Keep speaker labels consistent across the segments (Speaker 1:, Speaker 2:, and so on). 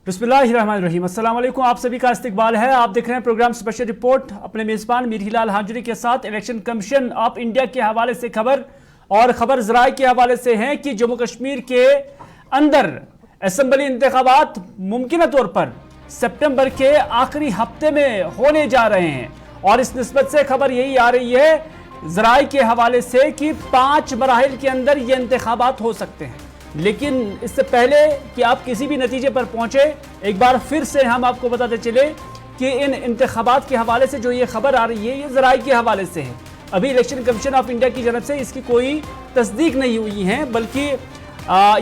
Speaker 1: बिस्मिल्लाहिर्रहमानिर्रहीम। अस्सलाम वालेकुम। आप सभी का इस्तकबाल है। आप देख रहे हैं प्रोग्राम स्पेशल रिपोर्ट अपने मेज़बान मीर हिलाल हाजिरी के साथ। इलेक्शन कमीशन ऑफ इंडिया के हवाले से खबर और खबर ज़राए के हवाले से है कि जम्मू कश्मीर के अंदर असम्बली इंतखाबात मुमकिन तौर पर सितंबर के आखिरी हफ्ते में होने जा रहे हैं और इस निस्बत से खबर यही आ रही है ज़राए के हवाले से कि 5 मराहिल के अंदर ये इंतखाबात हो सकते हैं। लेकिन इससे पहले कि आप किसी भी नतीजे पर पहुंचे, एक बार फिर से हम आपको बताते चले कि इन इंतखाबात के हवाले से जो ये खबर आ रही है ये ज़राए के हवाले से है। अभी इलेक्शन कमीशन ऑफ इंडिया की जानब से इसकी कोई तस्दीक नहीं हुई है, बल्कि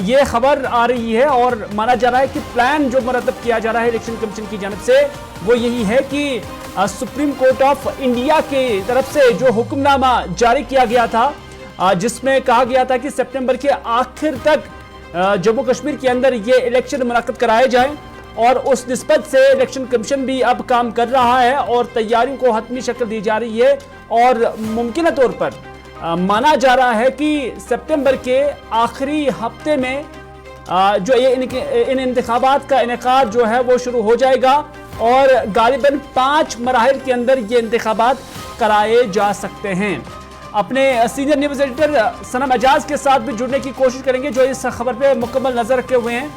Speaker 1: ये खबर आ रही है और माना जा रहा है कि प्लान जो मरतब किया जा रहा है इलेक्शन कमीशन की जानब से वो यही है कि सुप्रीम कोर्ट ऑफ इंडिया की तरफ से जो हुक्मनामा जारी किया गया था जिसमें कहा गया था कि सितंबर के आखिर तक जम्मू कश्मीर के अंदर ये इलेक्शन मुनक्कद कराए जाएं और उस निस्बत से इलेक्शन कमीशन भी अब काम कर रहा है और तैयारियों को हतमी शक्ल दी जा रही है और मुमकिन तौर पर माना जा रहा है कि सितंबर के आखिरी हफ्ते में जो ये इन इंतखाबात का इनेकाद जो है वो शुरू हो जाएगा और गालिबन 5 मराहिल के अंदर ये इंतखाबात कराए जा सकते हैं। अपने सीनियर न्यूज़ एडिटर सनम एजाज के साथ भी जुड़ने की कोशिश करेंगे जो इस खबर पे मुकम्मल नजर रखे हुए हैं।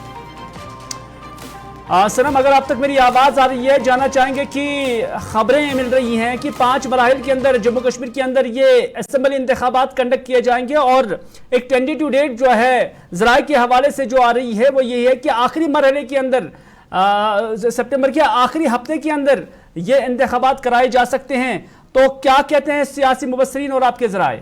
Speaker 1: सनम, अगर आप तक मेरी आवाज़ आ रही है, जानना चाहेंगे कि खबरें मिल रही हैं कि 5 मराहिल के अंदर जम्मू कश्मीर के अंदर ये असेंबली इंतखाबात कंडक्ट किए जाएंगे और एक टेंटेटिव डेट जो है ज़राए के हवाले से जो आ रही है वो ये है कि आखिरी मरहले के अंदर सितंबर के आखिरी हफ्ते के अंदर ये इंतखाबात कराए जा सकते हैं। तो क्या कहते हैं सियासी मुबस्सरीन और आपके ज़राए?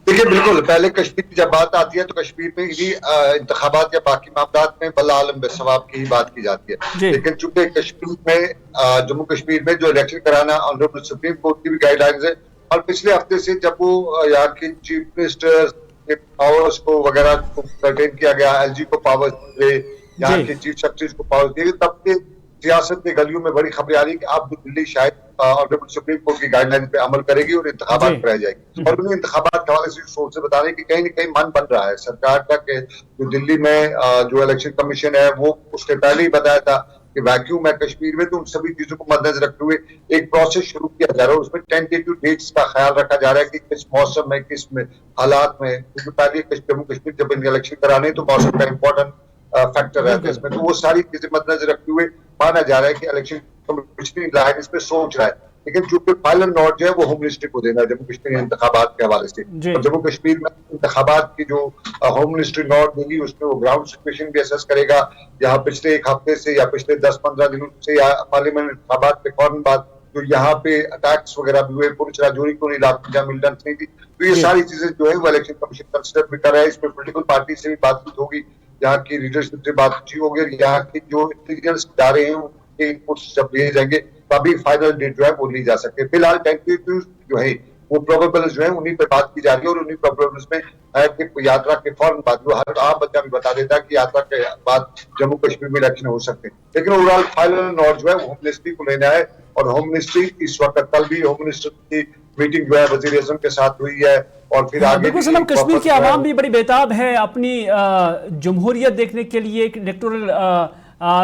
Speaker 2: देखिए, बिल्कुल पहले कश्मीर की जब बात आती है तो कश्मीर में ही इंतखाबात या बाकी मामलात में बल्ला आलम बेसवाब की ही बात की जाती है। लेकिन चूंकि कश्मीर में जम्मू कश्मीर में जो इलेक्शन कराना ऑनरेबल सुप्रीम कोर्ट की भी गाइडलाइंस है और पिछले हफ्ते से जब वो यहाँ की चीफ मिनिस्टर के पावर्स को वगैरह को कंटेन किया गया, एलजी को पावर्स दिए, यहाँ के चीफ सेक्रेटरी को पावर्स दिए, तब के सियासत के गलियों में बड़ी खबरें आ रही कि अब दिल्ली शायद ऑनरेबल सुप्रीम कोर्ट की गाइडलाइन पे अमल करेगी और इंतखाबात कराई जाएगी। और उन्हें इंतखाबात के हवाले से सोच से बता रहे कि कहीं न कहीं मन बन रहा है सरकार का कि जो दिल्ली में जो इलेक्शन कमीशन है वो उसने पहले ही बताया था कि वैक्यूम है कश्मीर में, तो उन सभी चीजों को मद्देनजर रखते हुए एक प्रोसेस शुरू किया जा रहा है। उसमें टेंटेटिव डेट्स का ख्याल रखा जा रहा है कि किस मौसम में, किस में हालात में, क्योंकि पहले जम्मू कश्मीर जब इलेक्शन कराने तो मौसम का इंपॉर्टेंट फैक्टर है इसमें, तो वो सारी चीजें मद्देनजर रखते हुए माना जा रहा है कि इलेक्शन कमीशन इस पे सोच रहा है। लेकिन चूंकि फाइनल नोट जो है वो होम मिनिस्ट्री को देना है जम्मू कश्मीर इंतखाबात के हवाले से। जम्मू कश्मीर में इंतखाबात की जो होम मिनिस्ट्री नोट देगी उसमें वो ग्राउंड सिचुएशन भी असेस करेगा। यहाँ पिछले एक हफ्ते से या पिछले 10-15 दिनों से या पार्लियामेंट इंतखाबात के फौरन बाद जो यहाँ पे अटैक्स वगैरह भी हुए, पुलिस राजौरी को इलाके जहाँ मिलिटेंट्स नहीं थी, तो ये सारी चीजें जो है वो इलेक्शन कमीशन कंसिडर भी कर रहा है। इसमें पोलिटिकल पार्टी से भी बातचीत होगी, यहाँ की लीडरशिप से बातचीत होगी और यहाँ की जो इंटेलिजेंस इदारे हैं उनके इनपुट्स जब लिए जाएंगे तभी फाइनल डेट जो है वो ली जा सकती है। फिलहाल टेंटेटिव जो है वो प्रोबेबल्स जो है उन्हीं पे बात की जा रही है और उन्हीं प्रोबेबल्स में है कि यात्रा के फौरन बाद वो हर आम बच्चा भी बता देता है कि यात्रा के बाद जम्मू कश्मीर में इलेक्शन हो सकते हैं। लेकिन ओवरऑल फाइनल नोट जो है वो होम मिनिस्ट्री को लेना है और होम मिनिस्ट्री इस वक्त कल भी होम मिनिस्टर की मीटिंग जो है वजीर आज़म के साथ हुई है और फिर आगे
Speaker 1: कश्मीर की आवाम भी बड़ी बेताब है अपनी जमहूरियत देखने के लिए, एक इलेक्टोरल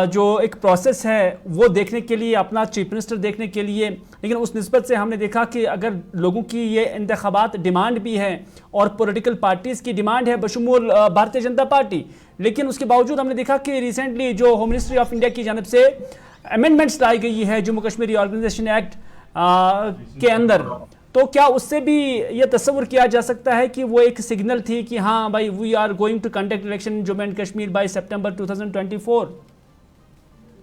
Speaker 1: जो एक प्रोसेस है वो देखने के लिए, अपना चीफ मिनिस्टर देखने के लिए। लेकिन उस निस्बत से हमने देखा कि अगर लोगों की ये इंतखाबात डिमांड भी है और पॉलिटिकल पार्टीज़ की डिमांड है बशमूल भारतीय जनता पार्टी, लेकिन उसके बावजूद हमने देखा कि रिसेंटली जो होम मिनिस्ट्री ऑफ इंडिया की जानब से अमेंडमेंट्स लाई गई है जम्मू कश्मीर ऑर्गेनाइजेशन एक्ट के अंदर, तो क्या उससे भी ये तस्वुर किया जा सकता है कि वो एक सिग्नल थी कि हाँ भाई we are going to conduct election in Jammu and Kashmir by September 2024?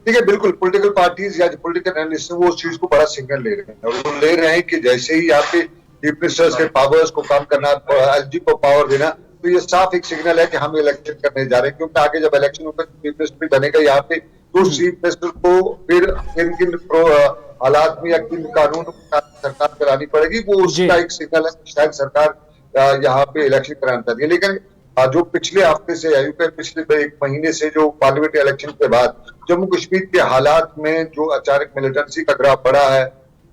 Speaker 2: देखिए, बिल्कुल पॉलिटिकल पार्टीज या पॉलिटिकल एनालिस्ट वो उस चीज को बड़ा सिग्नल ले रहे हैं और वो ले रहे हैं कि जैसे ही यहाँ पे चीफ मिनिस्टर्स के पावर्स को कम करना, एलजी को पावर देना, तो ये साफ एक सिग्नल है कि हम इलेक्शन करने जा रहे हैं। क्योंकि आगे जब इलेक्शन होगा चीफ मिनिस्टर बनेगा यहाँ पे तो चीफ मिनिस्टर को फिर किन किन हालात में या किन कानून सरकार करानी पड़ेगी, वो उसका एक सिग्नल है। शायद सरकार यहाँ पे इलेक्शन कराना चाहती है। लेकिन जो पिछले हफ्ते से या पिछले 1 महीने से जो पार्लियामेंट्री इलेक्शन के बाद जम्मू कश्मीर के हालात में जो अचानक मिलिटेंसी का ग्राफ बढ़ा है,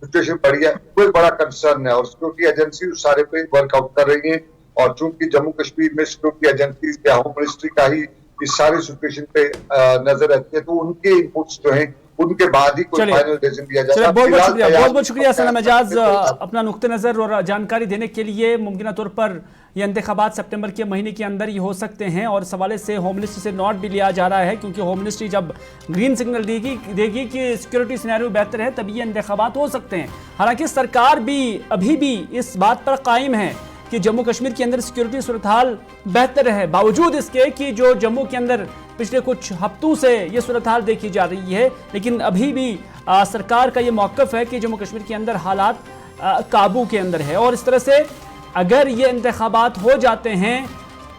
Speaker 2: सिचुएशन बढ़ी है, कोई बड़ा कंसर्न है और सिक्योरिटी एजेंसी उस सारे पे वर्कआउट कर रही है। और चूंकि जम्मू कश्मीर में सिक्योरिटी एजेंसी या होम मिनिस्ट्री का ही इस सारी सिचुएशन पे नजर रखती है, तो उनके इनपुट्स जो हैं उनके बाद ही कोई फाइनल डिसीजन दिया जाएगा।
Speaker 1: बहुत बहुत शुक्रिया सनम एजाज अपना नुक्ते नज़र और जानकारी देने के लिए। मुमकिन तौर पर ये इंतखाबात सितंबर के महीने के अंदर ही हो सकते हैं और इस हवाले से होम मिनिस्ट्री से नोट भी लिया जा रहा है, क्योंकि होम मिनिस्ट्री जब ग्रीन सिग्नल देगी कि सिक्योरिटी सिनेरियो बेहतर है तभी ये इंतखाबात हो सकते हैं। हालांकि सरकार भी अभी भी इस बात पर कायम है कि जम्मू कश्मीर के अंदर सिक्योरिटी सूरत हाल बेहतर है, बावजूद इसके कि जो जम्मू के अंदर पिछले कुछ हफ्तों से ये सूरत हाल देखी जा रही है। लेकिन अभी भी सरकार का ये मौक़िफ़ है कि जम्मू कश्मीर के अंदर हालात काबू के अंदर है और इस तरह से अगर ये इंतखाबात हो जाते हैं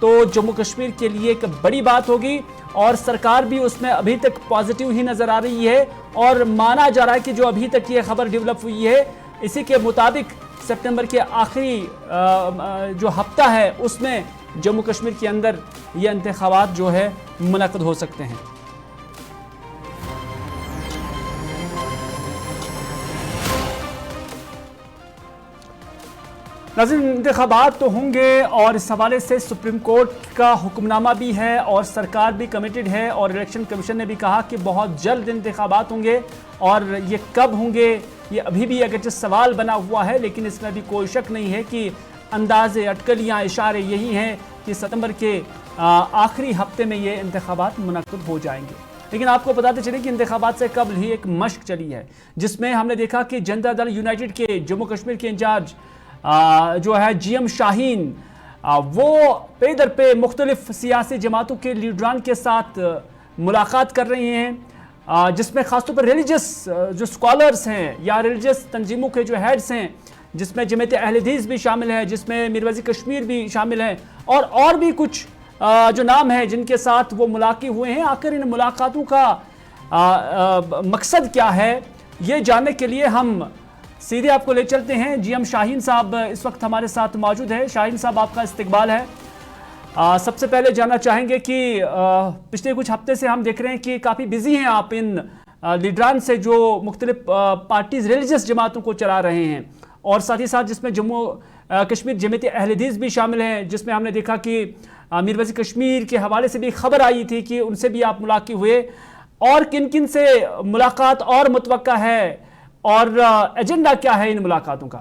Speaker 1: तो जम्मू कश्मीर के लिए एक बड़ी बात होगी और सरकार भी उसमें अभी तक पॉजिटिव ही नज़र आ रही है और माना जा रहा है कि जो अभी तक ये खबर डेवलप हुई है इसी के मुताबिक सितंबर के आखिरी जो हफ्ता है उसमें जम्मू कश्मीर के अंदर ये इंतखाबात जो है मुनक़द हो सकते हैं। नाज़रीन, इंतखाबात तो होंगे और इस हवाले से सुप्रीम कोर्ट का हुक्मनामा भी है और सरकार भी कमिटेड है और इलेक्शन कमीशन ने भी कहा कि बहुत जल्द इंतखाबात होंगे और ये कब होंगे ये अभी भी अगरचे सवाल बना हुआ है, लेकिन इसमें भी कोई शक नहीं है कि अंदाज़े अटकलियाँ इशारे यही हैं कि सितंबर के आखिरी हफ्ते में ये इंतखाबात मुनक़्क़द हो जाएंगे। लेकिन आपको बताते चले कि इंतखाबात से कबल ही एक मशक चली है जिसमें हमने देखा कि जनता दल यूनाइटेड के जम्मू कश्मीर के इंचार्ज जो है GM शाहीन वो पे दर पे मुख्तलिफ सियासी जमातों के लीडरान के साथ मुलाकात कर रहे हैं, जिसमें ख़ासतौर पर रिलीजियस जो स्कॉलर्स हैं या रिलीजियस तंजीमों के जो हेड्स हैं, जिसमें जमात अहले हदीस भी शामिल है, जिसमें मीर वज़ीर कश्मीर भी शामिल है और भी कुछ जो नाम हैं जिनके साथ वो मुलाक़ात हुए हैं। आखिर इन मुलाकातों का मकसद क्या है ये जानने के लिए हम सीधे आपको ले चलते हैं। GM शाहीन साहब इस वक्त हमारे साथ मौजूद है। शाहीन साहब, आपका इस्तकबाल है। सबसे पहले जानना चाहेंगे कि पिछले कुछ हफ्ते से हम देख रहे हैं कि काफ़ी बिजी हैं आप इन लीडरान से जो मुख्तलिफ पार्टीज रिलीजियस जमातों को चला रहे हैं और साथ ही साथ जिसमें जम्मू कश्मीर जमात अहले हदीस भी शामिल हैं, जिसमें हमने देखा कि मीर वज़ीर कश्मीर के हवाले से भी खबर आई थी कि उनसे भी आप मुलाक़ात हुए और किन किन से मुलाकात और मुतवक्का है और एजेंडा क्या है इन मुलाकातों का?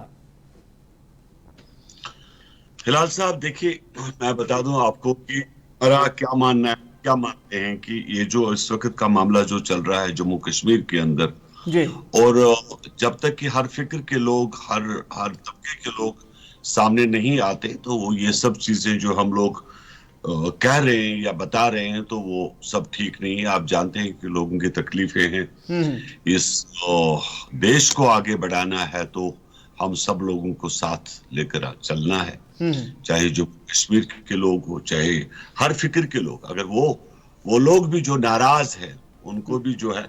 Speaker 3: हिलाल साहब, देखिए मैं बता दूं आपको कि मेरा क्या मानना है, क्या मानते हैं कि ये जो इस वक्त का मामला जो चल रहा है जम्मू कश्मीर के अंदर
Speaker 1: जी, और
Speaker 3: जब तक कि हर फिक्र के लोग हर तबके के लोग सामने नहीं आते तो वो ये सब चीजें जो हम लोग कह रहे हैं या बता रहे हैं तो वो सब ठीक नहीं है। आप जानते हैं कि लोगों की तकलीफें हैं, इस देश को आगे बढ़ाना है तो हम सब लोगों को साथ लेकर चलना है, चाहे जो कश्मीर के लोग हो चाहे हर फिक्र के लोग। अगर वो लोग भी जो नाराज है उनको भी जो है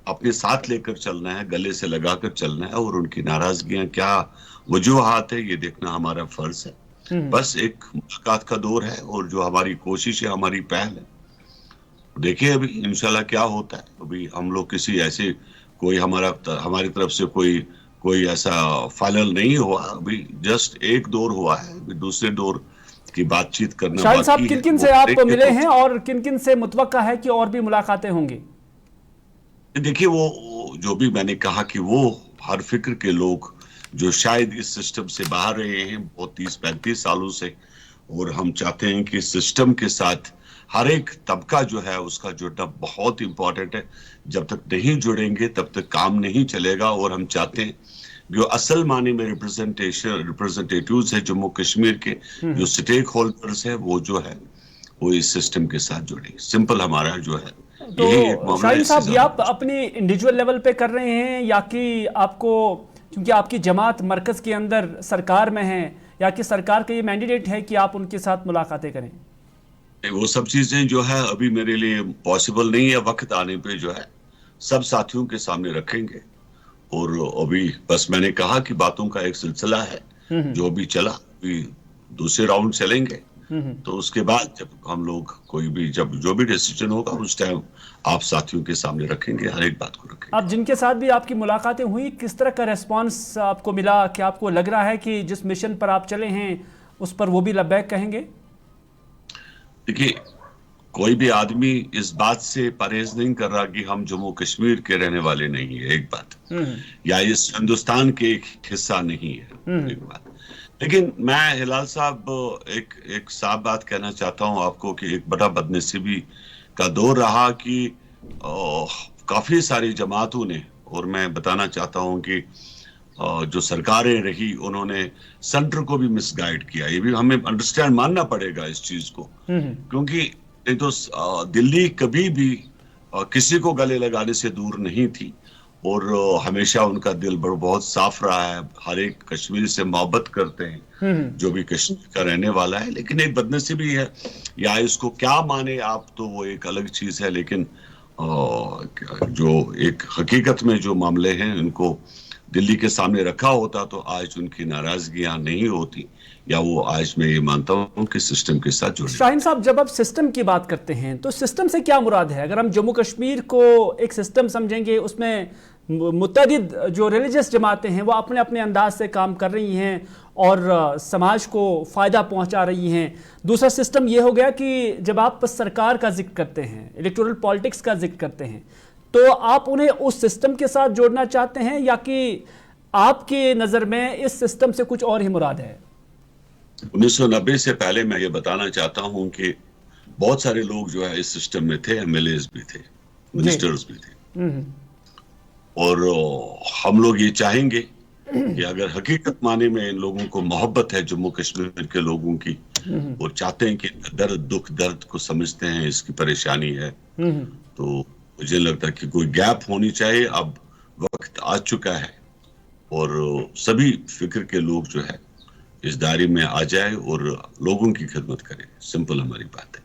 Speaker 3: अपने साथ लेकर चलना है, गले से लगाकर चलना है और उनकी नाराजगियां क्या वजूहात है ये देखना हमारा फर्ज है। बस एक मुलाकात का दौर है और जो हमारी कोशिश है, हमारी पहल है। देखिए अभी इंशाल्लाह क्या होता है। अभी हम लोग किसी ऐसे कोई हमारी तरफ से कोई ऐसा फाइनल नहीं हुआ, अभी जस्ट एक दौर हुआ है, अभी दूसरे दौर की बातचीत करना
Speaker 1: शाहीन साहब, किन किन से आप मिले हैं और किन किन से मुतवक्का है कि और भी मुलाकातें होंगी?
Speaker 3: देखिए वो जो भी मैंने कहा कि वो हर फिक्र के लोग जो शायद इस सिस्टम से बाहर रहे हैं बहुत 30-35 सालों से, और हम चाहते हैं कि सिस्टम के साथ हर एक तबका जो है उसका जुड़ना बहुत इंपॉर्टेंट है। जब तक नहीं जुड़ेंगे तब तक काम नहीं चलेगा और हम चाहते हैं जो असल माने में रिप्रेजेंटेटिव्स है जम्मू कश्मीर के, जो स्टेक होल्डर्स है वो जो है वो इस सिस्टम के साथ जुड़े। सिंपल हमारा जो है।
Speaker 1: तो शाहीन साहब, ये आप अपनी इंडिविजुअल लेवल पे कर रहे हैं या कि आपको क्योंकि आपकी जमात मरकज के अंदर सरकार में है या कि सरकार का ये मैंडेट है कि आप उनके साथ मुलाकातें करें?
Speaker 3: वो सब चीजें जो है अभी मेरे लिए पॉसिबल नहीं है। वक्त आने पे जो है सब साथियों के सामने रखेंगे और अभी बस मैंने कहा कि बातों का एक सिलसिला है जो भी चला, अभी दूसरे राउंड चलेंगे तो उसके बाद जब हम लोग कोई भी जब जो भी डिसीजन होगा उस टाइम आप साथियों के सामने रखेंगे, हर एक बात को रखेंगे।
Speaker 1: आप जिनके साथ भी आपकी मुलाकातें हुई किस तरह का रेस्पॉन्स आपको मिला? क्या आपको लग रहा है कि जिस मिशन पर आप चले हैं उस पर वो भी लब्बैक कहेंगे?
Speaker 3: देखिए कोई भी आदमी इस बात से परहेज नहीं कर रहा कि हम जम्मू कश्मीर के रहने वाले नहीं है, एक बात, या इस हिंदुस्तान के एक हिस्सा नहीं है, एक बात। लेकिन मैं हिलाल साहब एक साफ बात कहना चाहता हूं आपको कि एक बड़ा बदनसीबी का दौर रहा कि काफी सारी जमातों ने, और मैं बताना चाहता हूं कि जो सरकारें रही उन्होंने सेंटर को भी मिसगाइड किया। ये भी हमें अंडरस्टैंड मानना पड़ेगा इस चीज को, क्योंकि नहीं तो दिल्ली कभी भी किसी को गले लगाने से दूर नहीं थी और हमेशा उनका दिल बहुत साफ रहा है। हर एक कश्मीर से मोहब्बत करते हैं जो भी कश्मीर का रहने वाला है। लेकिन एक बदनसीबी है, या इसको क्या माने आप, तो वो एक अलग चीज है। लेकिन जो एक हकीकत में जो मामले हैं उनको दिल्ली के सामने रखा होता तो आज उनकी नाराजगियां नहीं होती, या वो आज मैं ये मानता हूं कि सिस्टम के साथ जुड़े।
Speaker 1: शाहीन साहब, जब आप सिस्टम की बात करते हैं तो सिस्टम से क्या मुराद है? अगर हम जम्मू कश्मीर को एक सिस्टम समझेंगे, उसमें मुतअद्दिद जो रिलीजियस जमातें हैं वो अपने अपने अंदाज से काम कर रही हैं और समाज को फ़ायदा पहुंचा रही हैं। दूसरा सिस्टम ये हो गया कि जब आप सरकार का जिक्र करते हैं, इलेक्टोरल पॉलिटिक्स का जिक्र करते हैं, तो आप उन्हें उस सिस्टम के साथ जोड़ना चाहते हैं, या कि आपके नज़र में इस सिस्टम से कुछ और ही मुराद है?
Speaker 3: 1990 से पहले मैं ये बताना चाहता हूं कि बहुत सारे लोग जो है इस सिस्टम में थे, एमएलएस भी थे, मिनिस्टर्स भी थे, और हम लोग ये चाहेंगे कि अगर हकीकत माने में इन लोगों को मोहब्बत है जम्मू कश्मीर के लोगों की, और चाहते हैं कि दर्द दुख दर्द को समझते हैं, इसकी परेशानी है, तो मुझे लगता है कि कोई गैप होनी चाहिए। अब वक्त आ चुका है और सभी फिक्र के लोग जो है इस दायरे में आ जाए और लोगों की खिदमत करें। सिंपल हमारी बात है।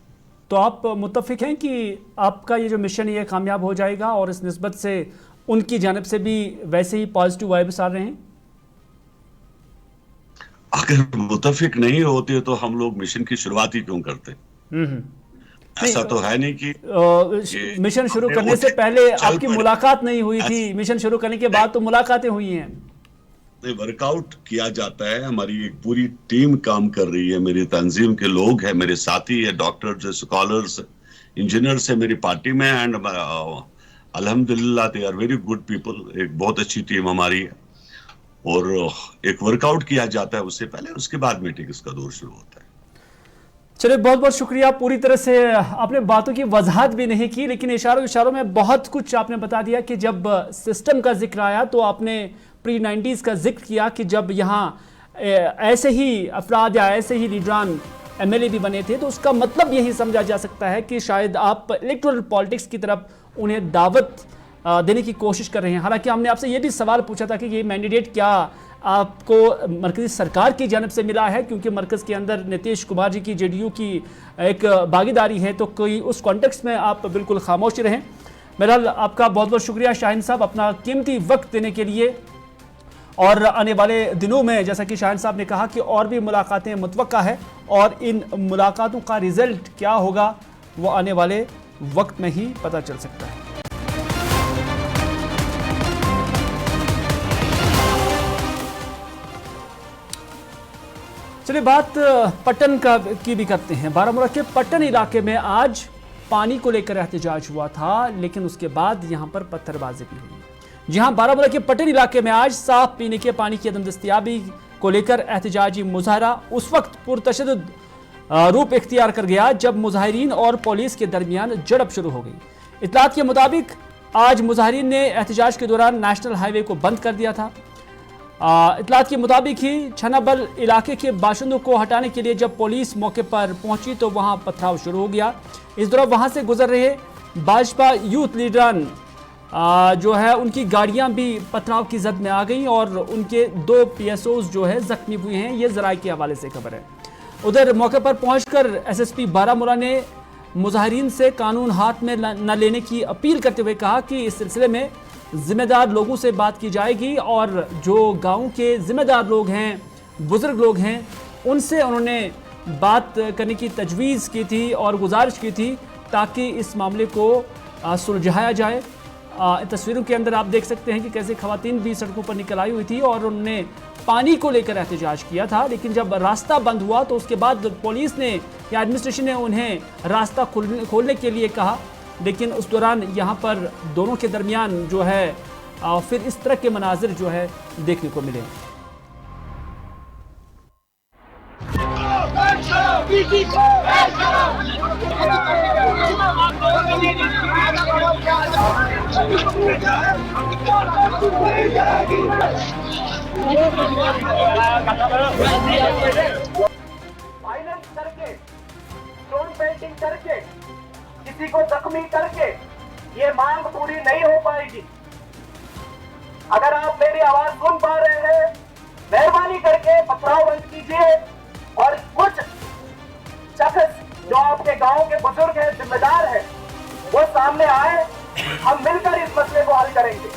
Speaker 1: तो आप मुत्तफिक हैं कि आपका ये जो मिशन ये कामयाब हो जाएगा, और इस निस्बत से उनकी जानिब से भी वैसे ही पॉजिटिव वाइब्स आ रहे हैं?
Speaker 3: अगर मुत्तफिक नहीं होते तो हम लोग मिशन की शुरुआत ही क्यों करते? ऐसा तो है नहीं कि
Speaker 1: मिशन शुरू करने से पहले आपकी मुलाकात नहीं हुई थी, मिशन शुरू करने के बाद तो मुलाकातें हुई हैं।
Speaker 3: वर्कआउट किया जाता है, हमारी एक पूरी टीम काम कर रही है, मेरी तंजीम के लोग हैं, मेरे साथी है, डॉक्टर्स, स्कॉलर्स, इंजीनियर्स है मेरी पार्टी में, एंड अल्हम्दुलिल्लाह they are very good people. एक बहुत अच्छी टीम हमारी है और एक वर्कआउट किया जाता है उससे पहले, उसके बाद मीटिंग्स का दौर शुरू होता है।
Speaker 1: चलिए, बहुत बहुत शुक्रिया। पूरी तरह से आपने बातों की वजाहत भी नहीं की, लेकिन इशारों में बहुत कुछ आपने बता दिया कि जब सिस्टम का जिक्र आया तो आपने प्री 90s का जिक्र किया कि जब यहाँ ऐसे ही अफराद या ऐसे ही लीडरान एमएलए भी बने थे, तो उसका मतलब यही समझा जा सकता है कि शायद आप इलेक्टोरल पॉलिटिक्स की तरफ उन्हें दावत देने की कोशिश कर रहे हैं। हालांकि हमने आपसे ये भी सवाल पूछा था कि ये मैंडेट क्या आपको मरकज़ी सरकार की जानब से मिला है, क्योंकि मरकज़ के अंदर नीतीश कुमार जी की जेडीयू की एक भागीदारी है, तो कोई उस कॉन्टेक्स्ट में आप बिल्कुल खामोश रहें। बहरहाल आपका बहुत बहुत शुक्रिया शाहीन साहब, अपना कीमती वक्त देने के लिए। और आने वाले दिनों में जैसा कि शाहीन साहब ने कहा कि और भी मुलाकातें मुतवक्का है, और इन मुलाकातों का रिजल्ट क्या होगा वो आने वाले वक्त में ही पता चल सकता है। चलिए, बात पट्टन की भी करते हैं। बारामूला के पट्टन इलाके में आज पानी को लेकर एहतजाज हुआ था, लेकिन उसके बाद यहां पर पत्थरबाजी भी हुई। जी हां, बारामूला के पट्टन इलाके में आज साफ पीने के पानी की अदम दस्तयाबी को लेकर एहतजाजी मुजाहरा उस वक्त पुरतशद्दुद रूप इख्तियार कर गया जब मुजाहिरीन और पुलिस के दरमियान झड़प शुरू हो गई। इत्तलात के मुताबिक आज मुजाहिरीन ने एहतजाज के दौरान नेशनल हाईवे को बंद कर दिया था। इत्तलात के मुताबिक ही छनाबल इलाके के बाशिंदों को हटाने के लिए जब पुलिस मौके पर पहुंची तो वहां पथराव शुरू हो गया। इस दौरान वहां से गुजर रहे भाजपा यूथ लीडरान जो है उनकी गाड़ियां भी पथराव की जद में आ गईं और उनके 2 PSOs जो है जख्मी हुए हैं। ये ज़राए के हवाले से खबर है। उधर मौके पर पहुंचकर SSP बारामूला ने मुजाहिरीन से कानून हाथ में न लेने की अपील करते हुए कहा कि इस सिलसिले में जिम्मेदार लोगों से बात की जाएगी और जो गांव के जिम्मेदार लोग हैं, बुजुर्ग लोग हैं, उनसे उन्होंने बात करने की तजवीज़ की थी और गुजारिश की थी ताकि इस मामले को सुलझाया जाए। तस्वीरों के अंदर आप देख सकते हैं कि कैसे खवातीन भी सड़कों पर निकल आई हुई थी और उन्होंने पानी को लेकर एहतजाज किया था, लेकिन जब रास्ता बंद हुआ तो उसके बाद पुलिस ने या एडमिनिस्ट्रेशन ने उन्हें रास्ता खोलने के लिए कहा, लेकिन उस दौरान यहाँ पर दोनों के दरमियान जो है फिर इस तरह के मनाजिर जो है देखने को मिले।
Speaker 4: वायलेंस करके, स्टोन पेंटिंग करके, किसी को जख्मी करके ये मांग पूरी नहीं हो पाएगी। अगर आप मेरी आवाज सुन पा रहे हैं, मेहरबानी करके पथराव बंद कीजिए और कुछ शख्स जो आपके गांव के बुजुर्ग हैं, जिम्मेदार हैं, वो सामने आए, हम मिलकर इस मसले को हल करेंगे।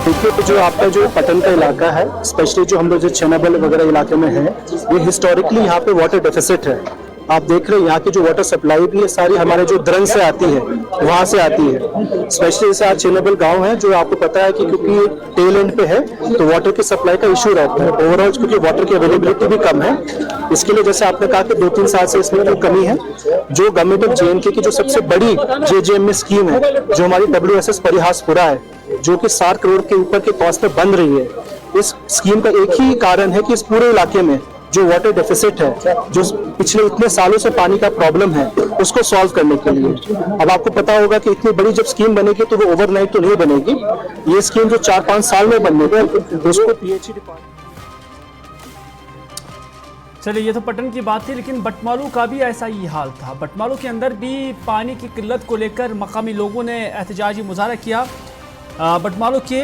Speaker 5: देखिए, जो आपका जो पटन का इलाका है, स्पेशली जो हम लोग जो चेनाबल वगैरह इलाके में है, ये हिस्टोरिकली यहाँ पे वाटर डेफिसिट है। आप देख रहे हैं यहाँ की जो वाटर सप्लाई भी है सारी हमारे जो द्रंग से आती है, वहाँ से आती है। स्पेशली जैसे आज चेनाबल गांव है जो आपको पता है कि क्योंकि टेल एंड पे है तो वाटर की सप्लाई का इशू रहता है। ओवरऑल क्योंकि वाटर की अवेलेबिलिटी भी कम है, इसके लिए जैसे आपने कहा कि 2-3 साल से इसमें जो कमी है, जो गवर्नमेंट ऑफ JNK की जो सबसे बड़ी JJM स्कीम है, जो हमारी WSS परिहासपुरा है, जो कि 7 करोड़ के ऊपर के कॉस्ट पे बन रही है, इस स्कीम का एक ही कारण है कि इस पूरे इलाके में जो वाटर डेफिसिट है, जो पिछले इतने सालों से पानी का प्रॉब्लम है, उसको सॉल्व करने के लिए। अब आपको पता होगा कि इतनी बड़ी जब स्कीम बनेगी तो वो ओवरनाइट तो नहीं बनेगी। ये स्कीम जो 4-5 साल में बनने का, उसको PHE डिपार्टमेंट।
Speaker 1: चलिए, ये तो पटन की बात थी, लेकिन बटमालू का भी ऐसा ही हाल था। बटमालू के अंदर भी पानी की किल्लत को लेकर मकामी लोगों ने एहतजाजी मुजाहरा किया। बटमालू के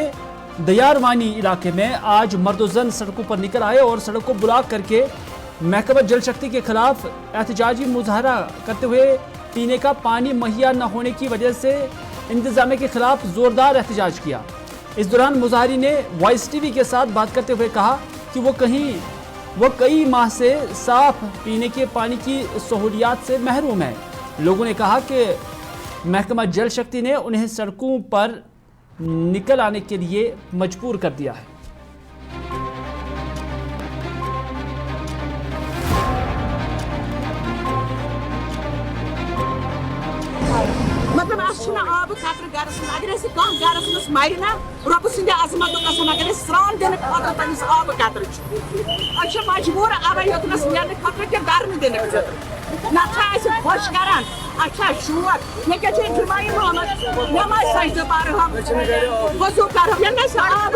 Speaker 1: दयारवानी इलाके में आज मर्द-ओ-ज़न सड़कों पर निकल आए और सड़क को ब्लॉक करके महकमा जल शक्ति के खिलाफ एहतजाजी मुजाहरा करते हुए पीने का पानी मुहैया न होने की वजह से इंतजामिया के खिलाफ जोरदार एहतजाज किया। इस दौरान मुजाहरी ने वॉइस टीवी के साथ बात करते हुए कहा कि वो कई माह से साफ पीने के पानी की सहूलियात से महरूम है। लोगों ने कहा कि महकमा जल शक्ति ने उन्हें सड़कों पर निकल आने के लिए मजबूर कर दिया है।
Speaker 6: मतलब आब खतर गरस अगर गरस मस मारि ना रब सद अजमत कसम अगर स्रान दिन खतर तमिस आब खतर मजबूर अवे योतनस नीन खतर के गर दिन ना खुश करान अच्छा शौक मे क्या जुमाई मोहम्मद नमाज सजद पर हम वजू कर हम आब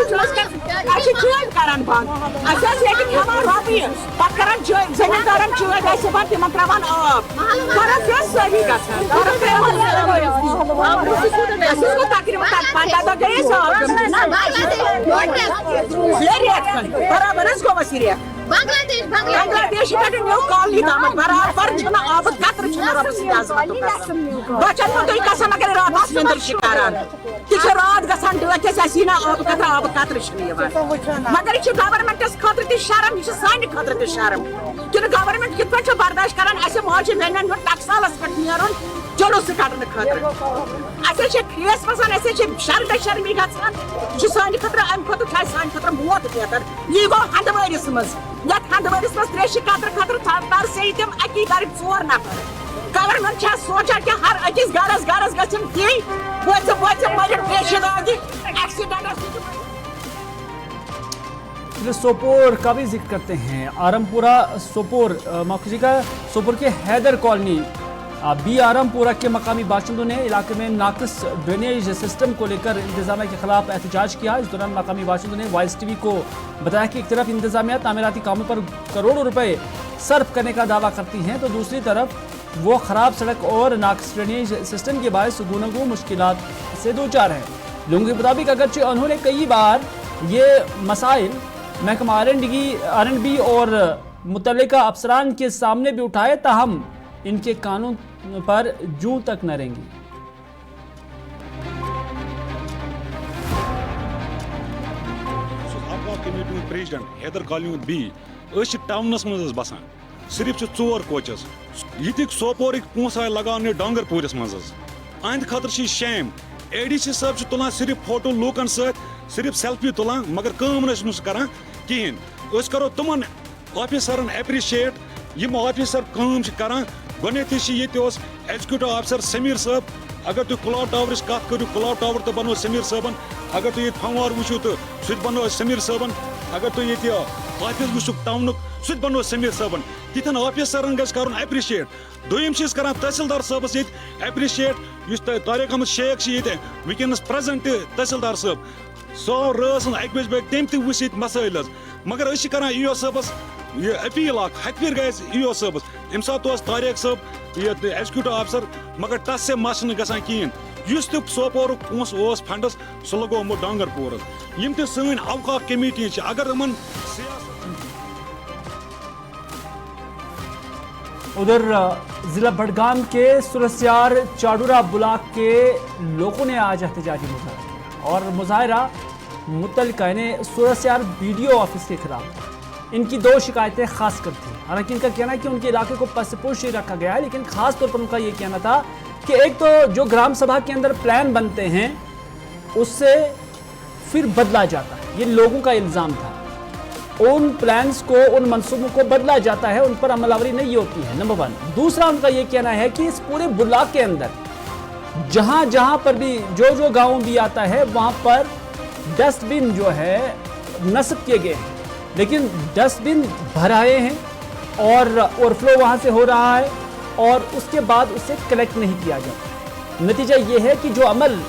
Speaker 6: चीज करान बंद अच्छा हमार रबी पत करान जमींदारन चीज पत तिम त्रावान आब करस सही बराबर बांग्लादेश न्यू कॉलनी तम बराबर आब कतर बचन तुम कसम अगर रात निंदर शिकारान तह रात गसान डस आब कतर मगर यह गवर्नमेंटस खतर तह शर्म यह सान खतर तह शर्म कि गवर्नमेंट कित पे बर्दाश्त करान अस माजे बेन टकसालस पे नुन जुलूस कड़न खतर अस फेस बसान अस शर्म शर्मी गसान सान खतर अम खुद सान खतर मौत बेहतर यह गो हंदवरिस मज हंदवरिस मज 3 खतर तर से तम अकी घर 4 नफर गवर्नमेंट सोचा कि हर अकिस गरस गम दी मर पेशेदार एक्सीडेंट।
Speaker 1: सोपोर का भी जिक्र करते हैं। आरमपुरा सोपोर माफी का सोपोर के हैदर कॉलोनी बी आरमपुरा के मकामी बाशिंदों ने इलाके में नाकिस ड्रेनेज सिस्टम को लेकर इंतजामिया के खिलाफ एहतजाज किया। इस दौरान मकामी बाशिंदों ने वॉइस टीवी को बताया कि एक तरफ इंतजामिया तामीराती कामों पर करोड़ों रुपए सर्फ करने का दावा करती हैं, तो दूसरी तरफ वो ख़राब सड़क और नाकिस ड्रेनेज सिस्टम के बायस गुनगु मुश्किलात से दो चार हैं। लोगों के मुताबिक अगरचे उन्होंने कई बार ये मसाइल महकमा R&B और मुतल्लिका अफसरान के सामने भी उठाए, ताहम इनके कानून पर जूं तक न रहेंगी।
Speaker 7: प्रेसिडेंट हैदर कॉलोनी बी टाउनस मज बसान सिर्फ 4 कोचस ये सोपोर पोस आए लगाने डांगरपुरस मज अहद खतर शेम ADC साहब तुलान सिर्फ फोटो लूकन सिर्फ सेल्फी तुलान मगर काम करान कहें अस करो तुमन ऑफिसरन एप्रिशिएट यम ऑफिसर काम करान गोनेथि एग्जीक्यूटिव ऑफिसर समीर साहब अगर तुम क्लॉक टावर कत करो क्लॉक टावर तो बनो समीर साहबन अगर तुम ये फंवार वो तो सह बनो समीर साहबन अगर तुम ये ऑफिस वो टाउन सह बनो समीर साहबन तिथन ऑफिसरन गन एप्रिशिएट दोम कर तहसीलदार साहबस ये एप्रिशिएट तारिक अहमद शेख ये वनस प्रेजेंट तहसीलदार साहब सो रस अक बज बैग तम त मसाइल मगर कर ईओ साहबस ये अपील हकफिर गए ईओ साहबस अम सात तारिक साहब ये एग्जीक्यूटिव ऑफिसर मगर तस से मस गसान कहें इस सोपोर पोस फंडस सह लगो डांगरपुर यम सन अवकाफ कमेटी अगर इन
Speaker 1: उधर जिला बडगाम के सुरस्यार चाडूरा ब्लॉक के लोगों ने आज एहतजाजी मुजाहरा किया और मुजाहरा मुतल्लिका यानी सुरस्यार बीडीओ ऑफिस के खिलाफ। इनकी 2 शिकायतें खास कर थी। हालांकि इनका कहना है कि उनके इलाके को पसपोश ही रखा गया है, लेकिन खास तौर पर उनका ये कहना था कि एक तो जो ग्राम सभा के अंदर प्लान बनते हैं उससे फिर बदला जाता है, ये लोगों का इल्ज़ाम था। उन प्लान्स को, उन मंसूबों को बदला जाता है, उन पर अमलावरी नहीं होती है, नंबर 1। दूसरा उनका ये कहना है कि इस पूरे ब्लॉक के अंदर जहां जहां पर भी जो गांव भी आता है वहां पर डस्टबिन जो है नस्ब किए गए हैं, लेकिन डस्टबिन भर आए हैं और ओवरफ्लो वहां से हो रहा है और उसके बाद उसे कलेक्ट नहीं किया जाता। नतीजा ये है कि जो अमल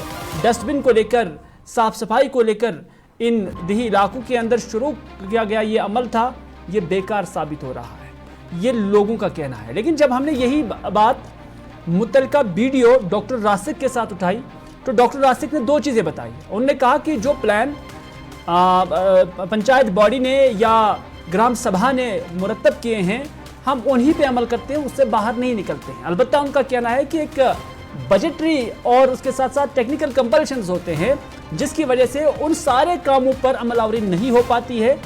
Speaker 1: डस्टबिन को लेकर, साफ सफाई को लेकर इन देही इलाकों के अंदर शुरू किया गया ये अमल था, ये बेकार साबित हो रहा है, ये लोगों का कहना है। लेकिन जब हमने यही बात मुतल्लिका बीडीओ डॉक्टर रासिक के साथ उठाई तो डॉक्टर रासिक ने 2 चीज़ें बताई। उन्होंने कहा कि जो प्लान पंचायत बॉडी ने या ग्राम सभा ने मुरतब किए हैं हम उन्हीं पे अमल करते हैं, उससे बाहर नहीं निकलते हैं। अलबत्ता उनका कहना है कि एक बजटरी और उसके साथ साथ टेक्निकल कंपल्शंस होते हैं जिसकी वजह से उन सारे कामों पर अमलावरी नहीं हो पाती है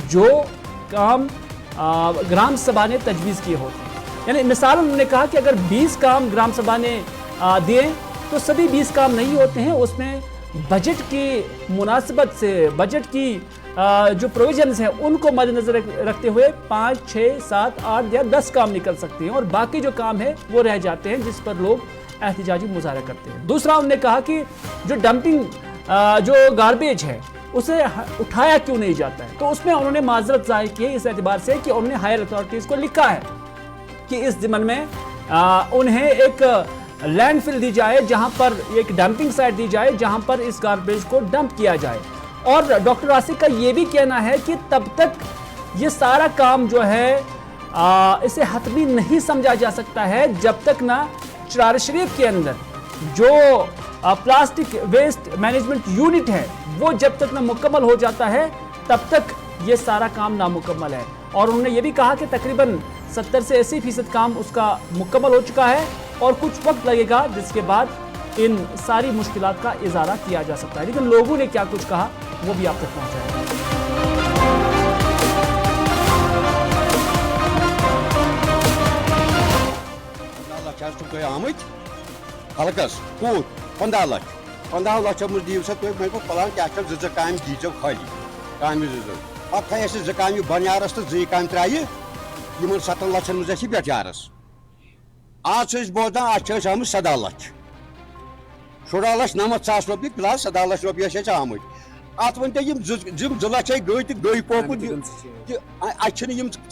Speaker 1: जो काम ग्राम सभा ने तजवीज़ किए होते हैं। यानी मिसाल उन्होंने कहा कि अगर 20 काम ग्राम सभा ने दिए तो सभी 20 काम नहीं होते हैं, उसमें बजट की मुनासिबत से, बजट की जो प्रोविजंस हैं उनको मद्देनजर रखते हुए 5, 6, 7, 8 या 10 काम निकल सकते हैं और बाकी जो काम है वो रह जाते हैं जिस पर लोग एहतजाजी मुजाहरा करते हैं। दूसरा उन्होंने कहा कि जो डंपिंग जो गार्बेज है उसे उठाया क्यों नहीं जाता है, तो उसमें उन्होंने माजरत जाहिर की है इस एतबार से कि उन्होंने हायर अथॉरिटीज़ को लिखा है कि इस ज़िम्मन में उन्हें एक लैंडफिल दी जाए, जहां पर एक डंपिंग साइट दी जाए जहां पर इस गार्बेज को डंप किया जाए। और डॉक्टर रासिक का ये भी कहना है कि तब तक ये सारा काम जो है इसे हतमी नहीं समझा जा सकता है जब तक ना चरार शरीफ के अंदर जो प्लास्टिक वेस्ट मैनेजमेंट यूनिट है वो जब तक ना मुकम्मल हो जाता है तब तक ये सारा काम नामुकम्मल है। और उन्होंने ये भी कहा कि तकरीबन 70 से 80% काम उसका मुकम्मल हो चुका है और कुछ वक्त लगेगा जिसके बाद इन सारी मुश्किलात का इजारा किया जा सकता है। लेकिन लोगों ने क्या कुछ कहा वो भी आप तक पहुंचाएगा।
Speaker 8: हल्कस कूत 15 लाख 15 लाख दीव सा तुम मेरे प्लान क्या जो काम दीजो खाली काम अब थे जो काम बनियारस तो 2 काम त्राये 7 लाखन मज बेचारस आज बोजान आज आम 17 लाख 16 लाख 90,000 रुपये फिलहाल 17 लाख रुपये आम अत वन 2 लाख गई तो गई पोकुत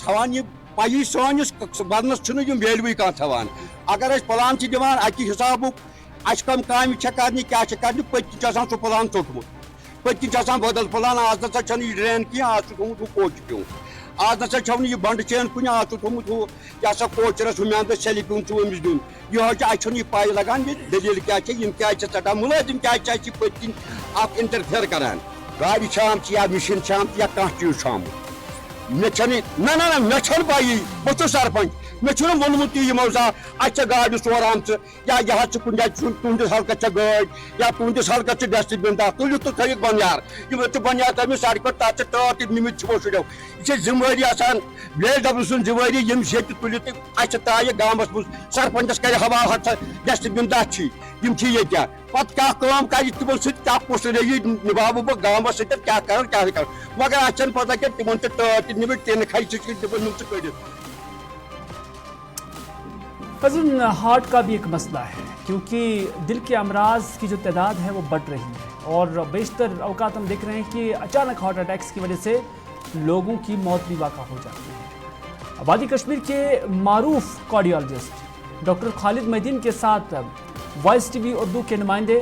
Speaker 8: थवान पी सोनिस बदनस वैल्यू कह थवान अगर प्लान दिवान अकि हिसाब कम काम कर क्या कर पत्न सह प्लान चोटमुत पत्न बदल प्लान आज ना ड्रेन कह आज थोमुत कोच प्यू आज ना छो यह बंड चेन कुन आज थोमुत यह सा कोचरस मे सेल प्यून अमिस दिन यह पाई लगान दलील क्या टा मुलाजिम क्या पत्न इंटरफेयर करान गाड़ी आम या मशीन आम या कह चीज आमुत मे ना मे पाई बहुत सरपंच मे वोनमुत यमो अच्छा गाड़ सोर आम या यह कुन तुंदिस हल्कस गाड़ या तुंदिस हल्कस डस्टबिन तक तुल तो थी बनियार बनियार तमिस सड़क पे टाप निमित शुरो यह जिम्मेवारी आसान VLW सुन जिम्मेवारी ये तुल अच्छा त्राय गामस मज सरपंचस कर हवा डस्टबिन 10 ये पत क्या काम कर तिमन क्या पुसरेगी निभाव बह गाँव सत क्या कर मगर अच्छन पता कि तिमन निमिट तीन खाई कड़
Speaker 1: फजल, हार्ट का भी एक मसला है क्योंकि दिल के अमराज की जो तादाद है वो बढ़ रही है और बेशतर अवकात हम देख रहे हैं कि अचानक हार्ट अटैक्स की वजह से लोगों की मौत भी वाक़ा हो जाती है। वादी कश्मीर के मारूफ कार्डियोलॉजिस्ट डॉक्टर खालिद मोहिद्दीन के साथ वॉइस टीवी उर्दू के नुमाइंदे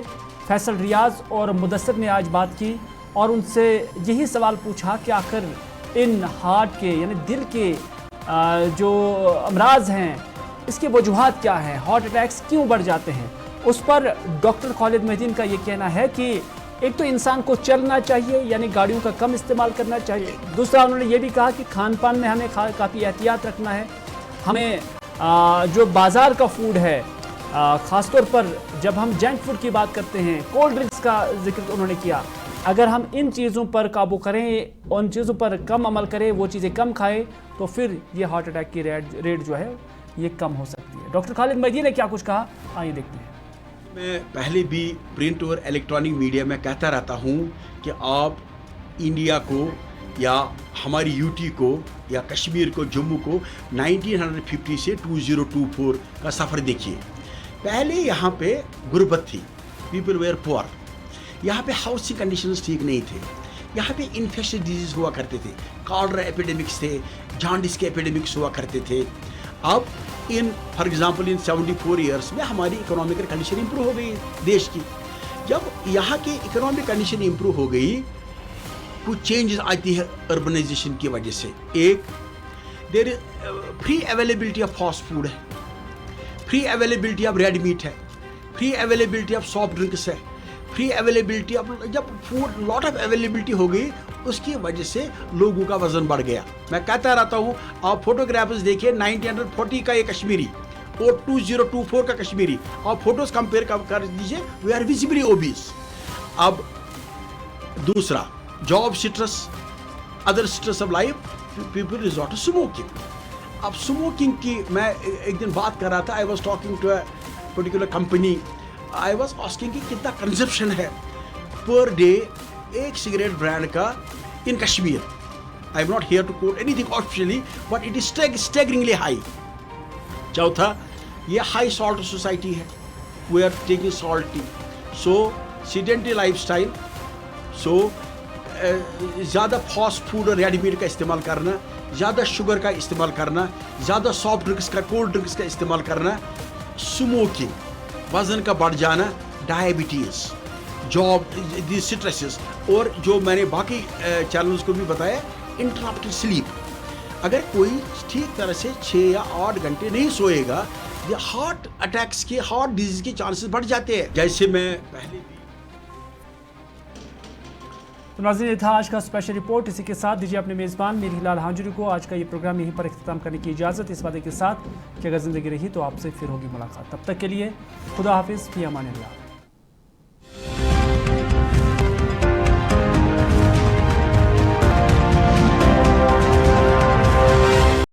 Speaker 1: फैसल रियाज और मुदस्सिर ने आज बात की और उनसे यही सवाल पूछा कि आखिर इन हार्ट के यानी दिल के जो अमराज हैं इसके वजूहात क्या हैं, हार्ट अटैक्स क्यों बढ़ जाते हैं। उस पर डॉक्टर खालिद मोहिद्दीन का ये कहना है कि एक तो इंसान को चलना चाहिए यानी गाड़ियों का कम इस्तेमाल करना चाहिए। दूसरा उन्होंने ये भी कहा कि खान पान में हमें काफ़ी एहतियात रखना है। हमें जो बाज़ार का फूड है ख़ासतौर पर जब हम जंक फूड की बात करते हैं, कोल्ड ड्रिंक्स का जिक्र उन्होंने किया, अगर हम इन चीज़ों पर काबू करें, उन चीज़ों पर कम अमल करें, वो चीज़ें कम खाएं तो फिर ये हार्ट अटैक की रेट जो है ये कम हो सकती है। डॉक्टर खालिद मोहिद्दीन ने क्या कुछ कहा, आइए देखते हैं।
Speaker 9: मैं पहले भी प्रिंट और इलेक्ट्रॉनिक मीडिया में कहता रहता हूँ कि आप इंडिया को या हमारी यूटी को या कश्मीर को, जम्मू को 1950 से 2024 का सफ़र देखिए। पहले यहाँ पे गुर्बत थी, पीपल वेयर पुअर, यहाँ पे हाउसिंग कंडीशंस ठीक नहीं थे, यहाँ पे इन्फेक्शस डिजीज हुआ करते थे, कॉलरा एपिडेमिक्स थे, जॉन्डिस के एपिडेमिक्स हुआ करते थे। अब फॉर एग्जांपल इन 74 ईयर्स में हमारी इकोनॉमिकल कंडीशन इंप्रूव हो गई देश की। जब यहाँ की इकोनॉमिक कंडीशन इंप्रूव हो गई, कुछ चेंजेस आती है अर्बनाइजेशन की वजह से। एक, there free availability of fast food है, free availability of red meat है, free availability of soft drinks है, फ्री अवेलेबिलिटी ऑफ, जब फूड लॉट ऑफ अवेलेबिलिटी हो गई उसकी वजह से लोगों का वजन बढ़ गया। मैं कहता रहता हूँ, आप फोटोग्राफर्स देखिए 1940 का ये कश्मीरी और 2024 का कश्मीरी, आप फोटोज कंपेयर कर दीजिए, वी आर विजिबली ओबीस। अब दूसरा, job stress, other stress of life, people resort to smoking. अब स्मोकिंग की मैं एक दिन बात कर रहा था, I was talking to a particular company, I was asking कि कितना कंजप्शन है पर डे एक सिगरेट ब्रांड का in Kashmir. I am not here to quote anything officially but it is staggeringly high. चौथा, ये हाई सॉल्ट सोसाइटी है, we are taking salty, so sedentary lifestyle, so ज़्यादा fast food और readymade का इस्तेमाल करना, ज़्यादा शुगर का इस्तेमाल करना, ज़्यादा सॉफ्ट ड्रिंक्स का, कोल्ड ड्रिंक्स का इस्तेमाल करना, स्मोकिंग, वज़न का बढ़ जाना, डायबिटीज़, जॉब, दी स्ट्रेसेस, और जो मैंने बाकी चैनल्स को भी बताया, इंटरप्टेड स्लीप। अगर कोई ठीक तरह से 6 या 8 घंटे नहीं सोएगा, ये हार्ट अटैक्स के, हार्ट डिजीज के चांसेस बढ़ जाते हैं। जैसे मैं पहले भी।
Speaker 1: तो नाज़रीन, ये था आज का स्पेशल रिपोर्ट। इसी के साथ दीजिए अपने मेज़बान मीर हिलाल हांजुरी को आज का ये प्रोग्राम यहीं पर इख्तिताम करने की इजाज़त, इस वादे के साथ कि अगर ज़िंदगी रही तो आपसे फिर होगी मुलाकात। तब तक के लिए खुदा हाफिज़, फ़ी अमान अल्लाह।